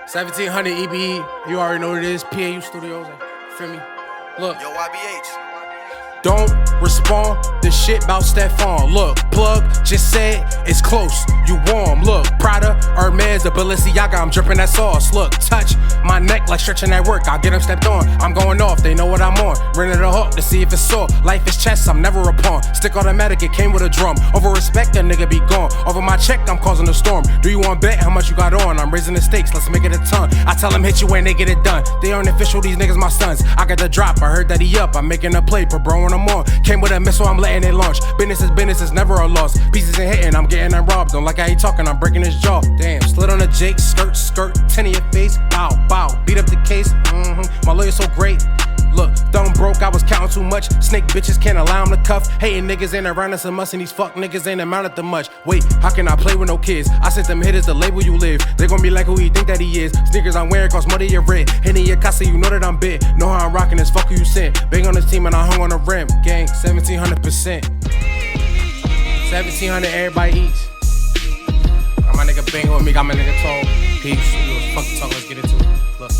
1700 EBE, you already know what it is. P.A.U Studios, feel me? Look. Yo, YBH. Don't respond to shit about Stefan. Look, plug just said it's close. You warm. Look, Prada, Hermes, the Balenciaga, I'm dripping that sauce. Look, touch my neck like stretching that work. I'll get them stepped on. I'm going off, they know what I'm on. Rented a hook to see if it's sore. Life is chess, I'm never a pawn. Stick automatic, it came with a drum. Over respect, that nigga be gone. Over my check, I'm causing a storm. Do you want bet how much you got on? I'm raising the stakes, let's make it a ton. I tell them hit you when they get it done. They aren't official, these niggas my sons. I got the drop, I heard that he up. I'm making a play, per bro when I'm on. Came with a missile, I'm letting it launch. Business is never a loss. Pieces ain't hitting, I'm getting them robbed. Don't like how he talking, I'm breaking his jaw. Damn, slid on a Jake, skirt, 10 in your face. Bow, beat up the case. My lawyer's so great. Look, thumb broke, I was counting too much. Snake bitches can't allow him to cuff. Hating niggas ain't around us a must, and these fuck niggas ain't amounted to much. Wait, how can I play with no kids? I sent them hitters the label you live. They gon' be like who he think that he is. Sneakers I'm wearing cost more than your rent. Hitting your casa, you know that I'm big. Know how I'm rocking this, fuck who you sent. Bang on this team and I hung on the rim. Gang, 1700%. 1700, everybody eats. Got my nigga bang with me, got my nigga tall. P.A.U Studios, fuck the talk, let's get into it. Look.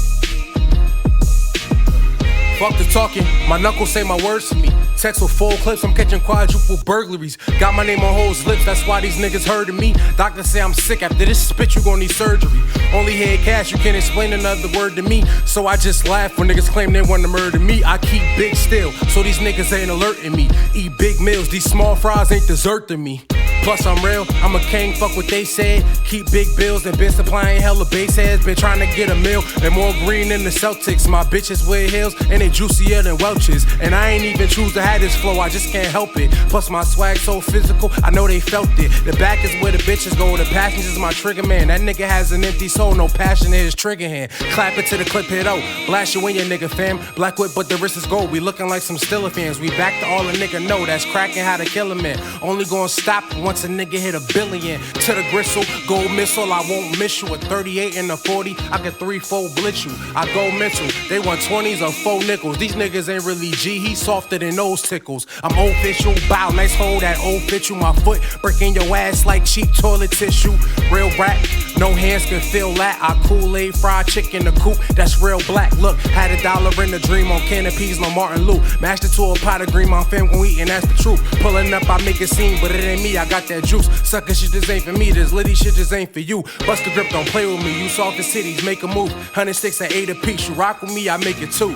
Fuck the talking, my knuckles say my words to me. Text with full clips, I'm catching quadruple burglaries. Got my name on hoes' lips, that's why these niggas heard of me. Doctors say I'm sick, after this spit you gon' need surgery. Only head cash, you can't explain another word to me. So I just laugh when niggas claim they wanna murder me. I keep big still, so these niggas ain't alerting me. Eat big meals, these small fries ain't dessert to me. Plus I'm real, I'm a king, fuck what they said. Keep big bills and been supplying hella base heads. Been trying to get a meal and more green than the Celtics. My bitches wear heels and they juicier than Welch's. And I ain't even choose to have this flow, I just can't help it. Plus my swag so physical, I know they felt it. The back is where the bitches go, the passengers is my trigger man. That nigga has an empty soul, no passion in his trigger hand. Clap it to the clip hit out, blast you in your nigga fam. Black whip but the wrist is gold, we looking like some Stiller fans. We back to all a nigga know, that's cracking how to kill a man. Only gonna stop once a nigga hit a billion. To the gristle, gold missile, I won't miss you. A 38 and a 40, I can 3-4 blitz you. I go mental, they want 20s or 4 nickels. These niggas ain't really G, he softer than those tickles. I'm official, bow, nice hold that old fit you. My foot breaking your ass like cheap toilet tissue. Real rap, no hands can feel that. I Kool-Aid fried chicken the coop, that's real black. Look, had $1 in the dream on canopies, no Martin Lou. Mashed it to a pot of green, my fam gon' eat and that's the truth. Pulling up, I make a scene, but it ain't me, I got that juice. Sucker shit just ain't for me, this litty shit just ain't for you. Bust the grip, don't play with me, you soft the cities, make a move. 106 at 8 apiece, you rock with me, I make it too.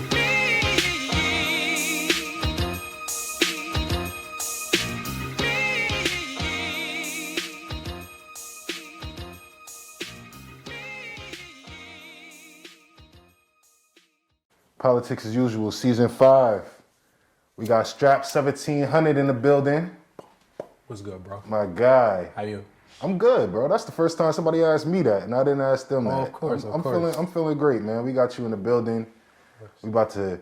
Politics as usual, season 5. We got Strap1700 in the building. What's good, bro? My guy. How you? I'm good, bro. That's the first time somebody asked me that, and I didn't ask them that. Of course, I'm feeling great, man. We got you in the building. We about to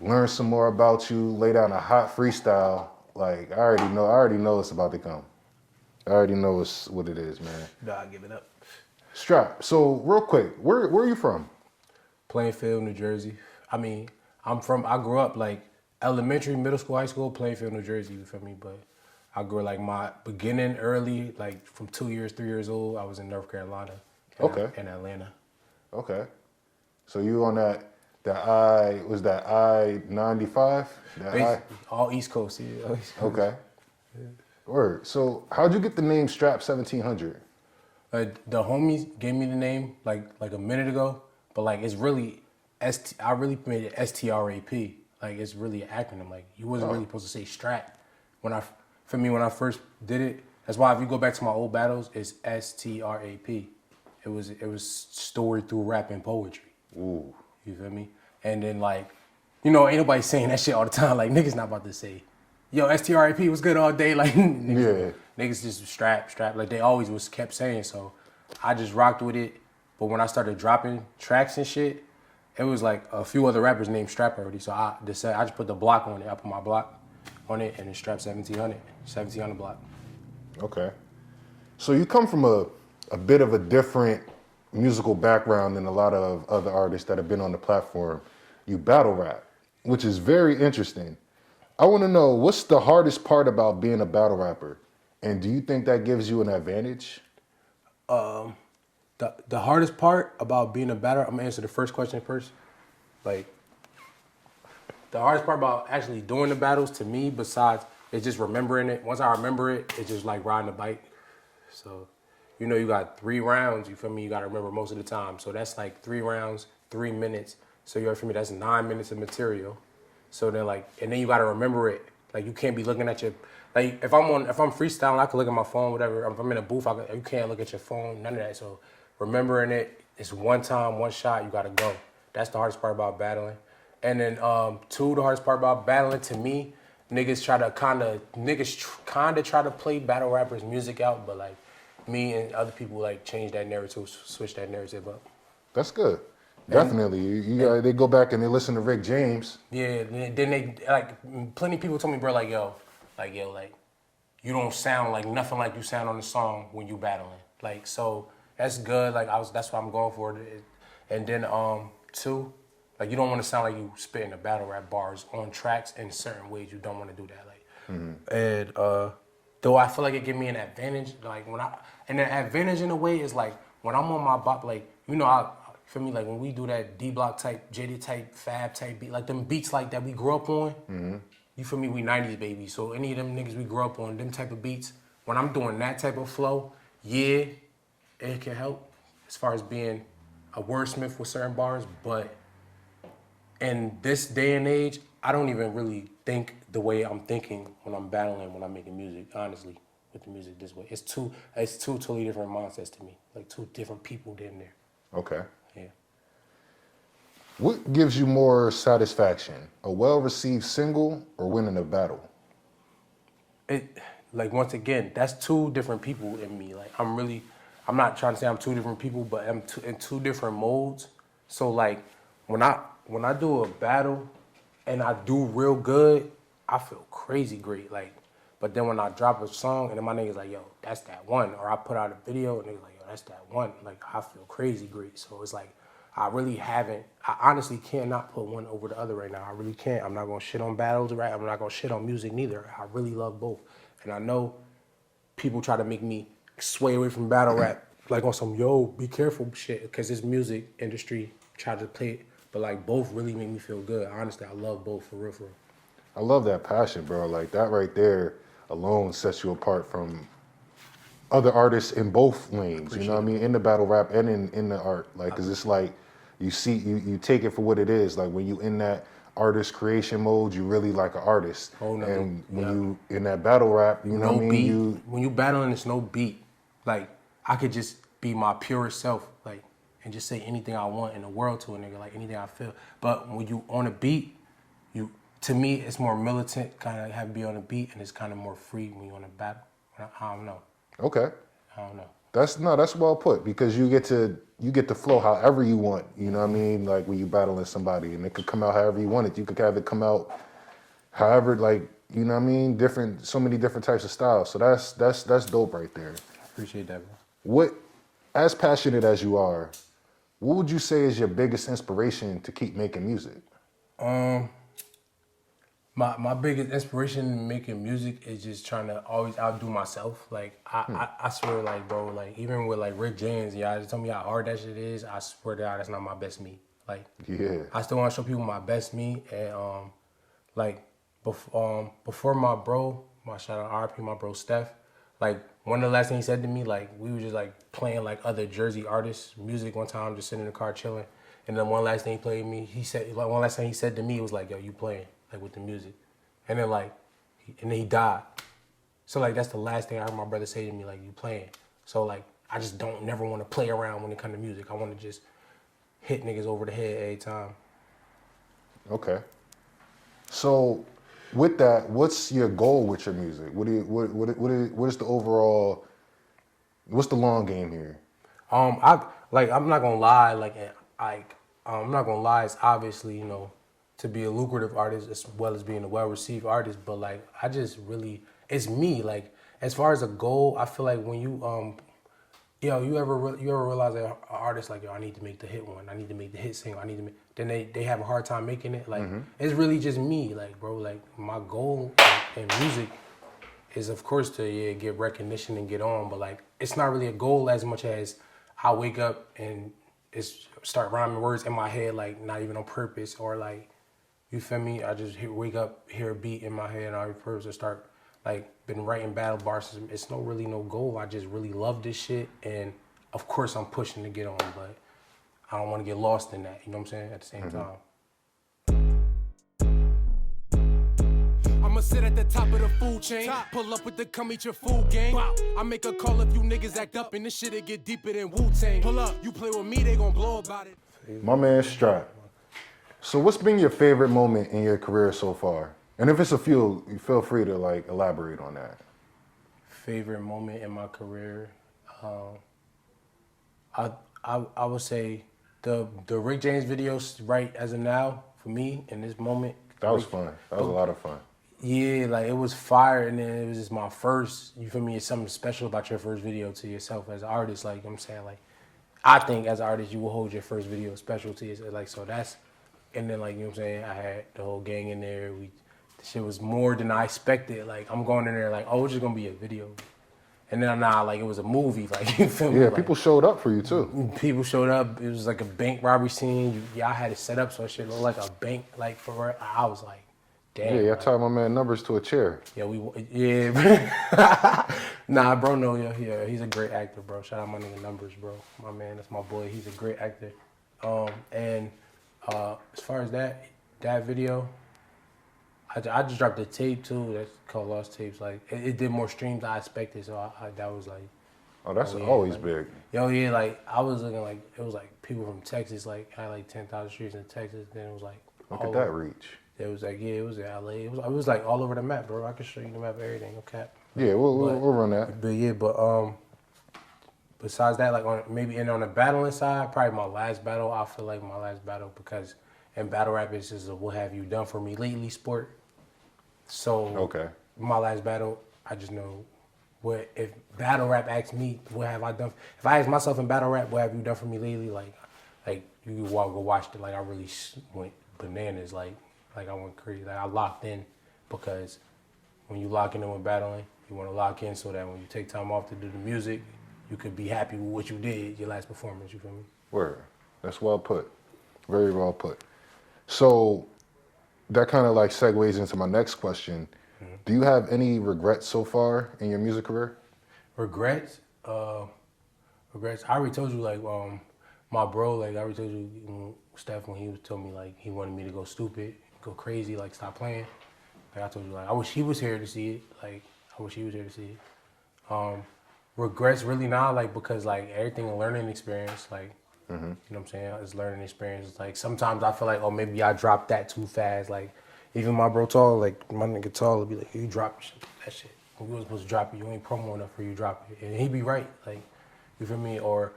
learn some more about you, lay down a hot freestyle. Like, I already know it's about to come. I already know it's what it is, man. Nah, give it up. Strap, so real quick, where are you from? Plainfield, New Jersey. I mean, I grew up like elementary, middle school, high school, Plainfield, New Jersey, you feel me? But I grew like my beginning early, like from 2 years, 3 years old, I was in North Carolina. In Atlanta. Okay. So you on that I-95? All East Coast, yeah. Okay. Yeah. Word. So how'd you get the name Strap1700? The homies gave me the name like a minute ago, but like it's really I really made it STRAP. Like it's really an acronym. Like you wasn't really supposed to say strap. When I first did it, that's why if you go back to my old battles, it's STRAP. It was stored through rap and poetry. Ooh. You feel me? And then like, you know, ain't nobody saying that shit all the time. Like niggas not about to say, yo, STRAP was good all day. Like niggas just strap. Like they always was kept saying. So I just rocked with it. But when I started dropping tracks and shit, it was like a few other rappers named Strap already. So I just put the block on it. I put my block on it and then Strap1700, 1700 block. Okay. So you come from a bit of a different musical background than a lot of other artists that have been on the platform. You battle rap, which is very interesting. I want to know, what's the hardest part about being a battle rapper? And do you think that gives you an advantage? The hardest part about being a battler, I'm gonna answer the first question first. Like, the hardest part about actually doing the battles to me, besides it's just remembering it. Once I remember it, it's just like riding a bike. So, you got 3 rounds. You feel me? You got to remember most of the time. So that's like 3 rounds, 3 minutes. So you feel me? That's 9 minutes of material. So then and then you got to remember it. Like you can't be looking at your, like if I'm freestyling, I can look at my phone, whatever. If I'm in a booth, you can't look at your phone, none of that. So remembering it, it's one time, one shot, you got to go. That's the hardest part about battling. And then 2, the hardest part about battling to me, niggas kind of try to play battle rappers' music out, but like me and other people like change that narrative, switch that narrative up. That's good. Definitely. They go back and they listen to Rick James. Yeah, then they like plenty of people told me, bro, like you don't sound like nothing like you sound on the song when you battling. Like so that's good. Like that's what I'm going for. And then 2. Like, you don't want to sound like you spitting the battle rap bars on tracks in certain ways. You don't want to do that. Like, and though I feel like it give me an advantage. Like and the advantage in a way is like when I'm on my bop, like I feel me, like when we do that D Block type, JD type, Fab type beat, like them beats like that we grew up on. You feel me? We 90s babies. So any of them niggas we grew up on, them type of beats. When I'm doing that type of flow, yeah, it can help as far as being a wordsmith with certain bars, but. In this day and age, I don't even really think the way I'm thinking when I'm battling, when I'm making music, honestly, with the music this way. It's two totally different mindsets to me. Like 2 different people damn near. Okay. Yeah. What gives you more satisfaction? A well-received single or winning a battle? Once again, that's 2 different people in me. Like I'm not trying to say I'm 2 different people, but I'm in 2 different modes. So like when I do a battle and I do real good, I feel crazy great. Like, but then when I drop a song and then my niggas like, yo, that's that one. Or I put out a video and niggas like, yo, that's that one. Like, I feel crazy great. So it's like, I honestly cannot put one over the other right now. I really can't. I'm not gonna shit on battles, right? I'm not gonna shit on music neither. I really love both. And I know people try to make me sway away from battle rap, like on some, yo, be careful shit, because this music industry tried to play it. But like both really make me feel good. Honestly, I love both for real, for real. I love that passion, bro. Like that right there alone sets you apart from other artists in both lanes. You know what I mean? In the battle rap and in the art. Like, cause it's like you take it for what it is. Like when you in that artist creation mode, you really like an artist. Oh, no, and when you in that battle rap, you know what I mean? When you battling, it's no beat. Like I could just be my purest self. Like. And just say anything I want in the world to a nigga, like anything I feel. But when you on a beat, to me, it's more militant, kind of have to be on a beat, and it's kind of more free when you on a battle. I don't know. Okay. I don't know. That's well put, because you get to flow however you want. You know what I mean? Like when you battling somebody, and it could come out however you want it. You could have it come out however, like, you know what I mean? So many different types of styles. So that's dope right there. I appreciate that, bro. What, as passionate as you are, what would you say is your biggest inspiration to keep making music? My biggest inspiration in making music is just trying to always outdo myself. Like I swear, like bro, like even with like Rick James, y'all just tell me how hard that shit is. I swear to God, that's not my best me. Like yeah, I still want to show people my best me, and like before my bro, my shout out RP, my bro Steph. Like one of the last things he said to me, like we were just like playing like other Jersey artists' music one time, just sitting in the car chilling. And then one last thing he played me, one last thing he said to me was like, yo, you playing like with the music. And then and then he died. So like that's the last thing I heard my brother say to me, like you playing. So like I just don't never want to play around when it comes to music. I want to just hit niggas over the head every time. Okay. So with that, what's your goal with your music? What is the overall? What's the long game here? I'm not gonna lie, I'm not gonna lie. It's obviously to be a lucrative artist as well as being a well-received artist, but like I just really, it's me. Like as far as a goal, I feel like when you you ever realize that an artist like, yo, I need to make the hit one, I need to make the hit single, then they have a hard time making it. Like it's really just me, like bro, like my goal in music is of course to get recognition and get on, but like it's not really a goal as much as I wake up and start rhyming words in my head, like not even on purpose, or like, you feel me? I just wake up, hear a beat in my head, and I purpose to start like been writing battle bars. It's really no goal. I just really love this shit, and of course I'm pushing to get on, but I don't want to get lost in that. You know what I'm saying? At the same time. I'ma sit at the top of the food chain. Pull up with the come eat your food gang. I make a call if you niggas act up, and this shit'll get deeper than Wu-Tang. Pull up, you play with me, they gon' blow about it. My man Strap. So what's been your favorite moment in your career so far? And if it's a few, you feel free to like elaborate on that. Favorite moment in my career, I would say the Rick James videos right as of now for me in this moment. That was fun. That was a lot of fun. Yeah, like it was fire, and then it was just my first. You feel me? It's something special about your first video to yourself as an artist. Like I'm saying, like I think as an artist you will hold your first video special to yourself. Like so that's, and then like you know what I'm saying. I had the whole gang in there. The shit was more than I expected. Like I'm going in there like, oh, it's just gonna be a video, and then like it was a movie. Like you feel me? Yeah, like, people showed up for you too. People showed up. It was like a bank robbery scene. I had it set up so it should look like a bank. Like for I was like, damn. Yeah, I tied my man numbers to a chair. Yeah. Nah, bro, no, yeah, he's a great actor, bro. Shout out my nigga Numbers, bro. My man, that's my boy. He's a great actor. And as far as that video, I just dropped a tape too. That's called Lost Tapes. Like it did more streams than I expected, so that was like. Oh, that's always like, big. Yo, yeah, like I was looking like it was like people from Texas, like had like 10,000 streams in Texas. Then it was like. Look at that reach. It was like it was in LA. It was like all over the map, bro. I can show you the map of everything. No cap. Yeah, we'll run that. But yeah, but besides that, like on the battling side, probably my last battle. I feel like my last battle because in battle rap it's just a what have you done for me lately sport. So okay, my last battle, I just know what if battle rap asks me what have I done. If I ask myself in battle rap, what have you done for me lately? Like you can go watch it. Like I really went bananas. Like I went crazy. Like I locked in because when you lock in with battling, you want to lock in so that when you take time off to do the music, you could be happy with what you did, your last performance, you feel me? Word. That's well put. Very well put. So that kind of like segues into my next question. Mm-hmm. Do you have any regrets so far in your music career? Regrets? Regrets. I already told you, like, my bro, like, I already told you, Steph, when he was telling me, like, he wanted me to go stupid, go crazy, like, stop playing. Like, I told you, like, I wish he was here to see it. Like, I wish he was here to see it. Regrets really not, like, because, like, everything a learning experience, like, mm-hmm. You know what I'm saying? It's learning experience. Like, sometimes I feel like, oh, maybe I dropped that too fast. Like, even my bro Tall, like, my nigga Tall would be like, you dropped that shit. You wasn't supposed to drop it. You ain't promo enough for you to drop it. And he'd be right. Like, you feel me? Or,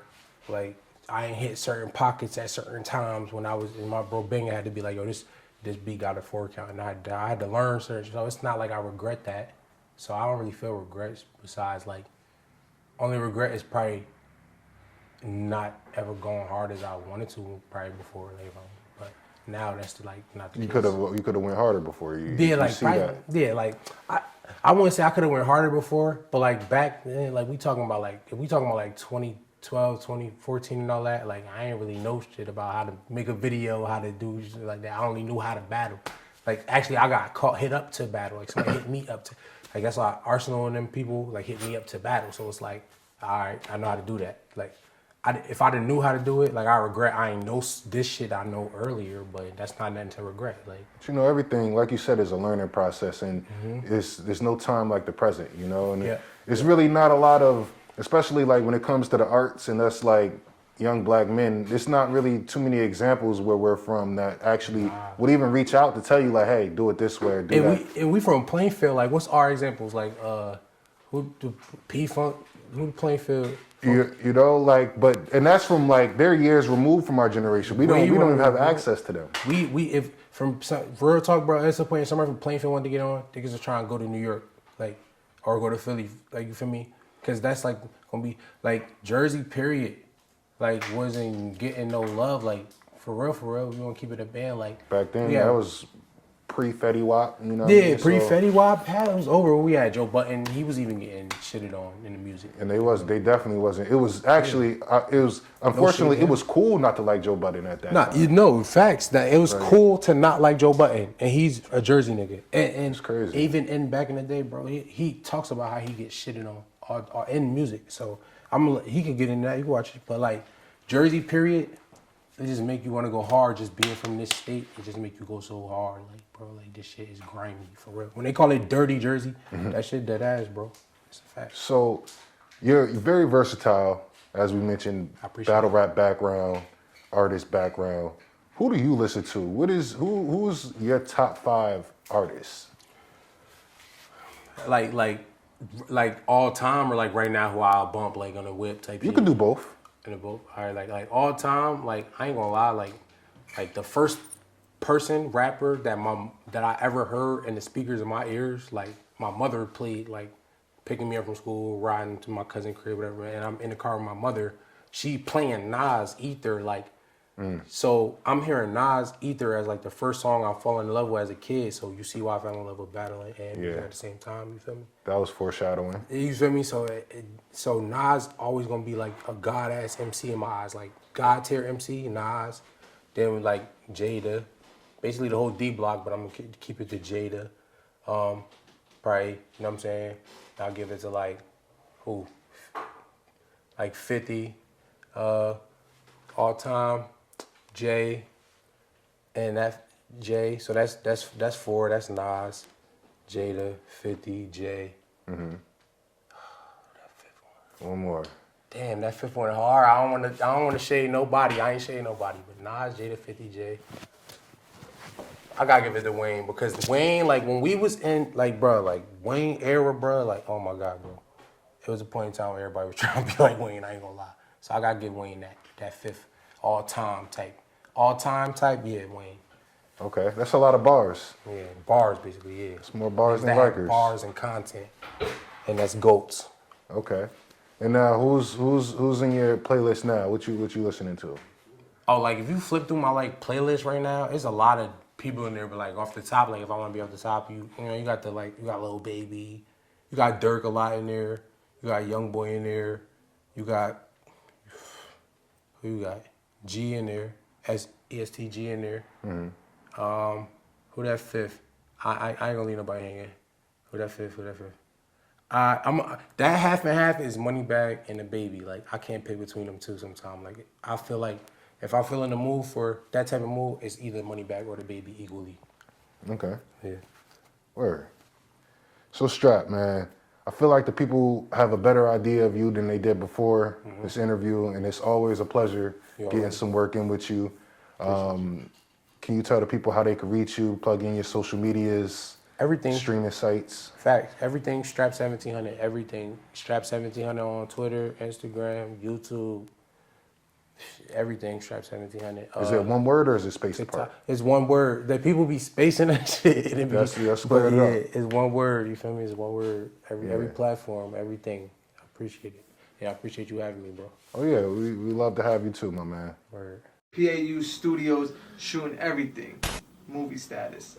like, I ain't hit certain pockets at certain times when I was in my bro Bang. I had to be like, yo, this beat got a 4 count. And I had to learn certain. So it's not like I regret that. So I don't really feel regrets besides, like, only regret is probably not ever going hard as I wanted to probably before later on. But now that's like not the case. You could have went harder before you. Yeah, like probably, yeah, like I wouldn't say I could have went harder before, but like back then, like we talking about like 2012, 2014 and all that, like I ain't really know shit about how to make a video, how to do shit like that. I only knew how to battle. Like actually I got hit up to battle. Like somebody hit me up to, like that's why Arsenal and them people like hit me up to battle. So it's like, all right, I know how to do that. Like if I didn't knew how to do it, like I regret I ain't know this shit I know earlier, but that's not nothing to regret. Like, but you know, everything, like you said, is a learning process, and there's no time like the present, you know, and it's really not a lot of, especially like when it comes to the arts and us like young black men, there's not really too many examples where we're from that actually would even reach out to tell you like, hey, do it this way or do that. And we from Plainfield, like what's our examples? Like who the P-Funk, who the Plainfield? You know, like, and that's from like they're years removed from our generation. We don't even have access to them. If from some, real talk, bro, at some point, somebody from Plainfield wanted to get on, niggas are trying to go to New York, like, or go to Philly, like, you feel me? Because that's like gonna be like Jersey, period. Like wasn't getting no love, like for real. We gonna keep it a band, like back then. That was pre-Fetty Wap, you know? Yeah, pre-Fetty Wap, it was over when we had Joe Budden. He was even getting shitted on in the music. And they definitely wasn't. It was actually, unfortunately, it was cool not to like Joe Budden at that time. You know, facts. That it was cool to not like Joe Budden, and he's a Jersey nigga. And it's crazy. Even back in the day, bro, he talks about how he gets shitted on in music. So he could get into that. You can watch it, but like Jersey, period. It just make you want to go hard. Just being from this state, it just make you go so hard. Like, bro, like this shit is grimy for real. When they call it dirty Jersey, that shit dead ass, bro. It's a fact. So you're very versatile, as we mentioned. Battle rap background, artist background. Who do you listen to? Who's your top 5 artists? Like all time, or like right now, who I'll bump like on a whip type. You can do both. In the book, all right, like all time, like I ain't gonna lie, like the first person rapper that I ever heard in the speakers of my ears, like my mother played, like picking me up from school, riding to my cousin's crib, whatever, and I'm in the car with my mother. She playing Nas Ether, like, so I'm hearing Nas Ether as like the first song I fall in love with as a kid. So you see why I fell in love with battling and at the same time. You feel me? That was foreshadowing. You feel me? So Nas always gonna be like a god ass MC in my eyes, like god tier MC. Nas, then with like Jada, basically the whole D block, but I'm gonna keep it to Jada. Probably, you know what I'm saying? I'll give it to like who? Like 50, all time. Jay, and that Jay, so that's 4. That's Nas, Jada, 50, Jay. That 5th one more. Damn, that 5th one hard. I don't wanna shade nobody. I ain't shading nobody, but Nas, Jada, 50, Jay. I gotta give it to Wayne, because Wayne, like when we was in, like, bro, like Wayne era, bro, like, oh my God, bro. It was a point in time where everybody was trying to be like Wayne, I ain't gonna lie. So I gotta give Wayne that 5th all-time type. All-time type, yeah, Wayne. Okay, that's a lot of bars. Yeah, bars basically, yeah. It's more bars than Rikers. Bars and content, and that's GOATs. Okay, and now who's in your playlist now? What you listening to? Oh, like if you flip through my like playlist right now, there's a lot of people in there, but like off the top, like if I want to be off the top, you know, you got Lil Baby, you got Dirk a lot in there, you got Young Boy in there, you got who you got? G in there. ESTG in there. Who that 5th? I ain't gonna leave nobody hanging. Who that 5th? That half and half is Moneybagg and the Baby. Like I can't pick between them two sometimes. Like I feel like if I feel in the mood for that type of mood, it's either Moneybagg or the Baby equally. Okay. Yeah. Word. So Strap, man, I feel like the people have a better idea of you than they did before this interview, and it's always a pleasure getting some work in with you. Can you tell the people how they can reach you, plug in your social medias, everything, streaming sites? Facts. Everything Strap1700. Everything Strap1700 on Twitter, Instagram, YouTube. Everything Strap1700. Is it one word or is it spaced TikTok. apart? It's one word. That people be spacing that shit. That's square it up. It's one word. You feel me? It's one word. Every platform, everything. I appreciate it. Yeah, I appreciate you having me, bro. Oh yeah, we love to have you too, my man. Word. P.A.U Studios, shooting everything. Movie status.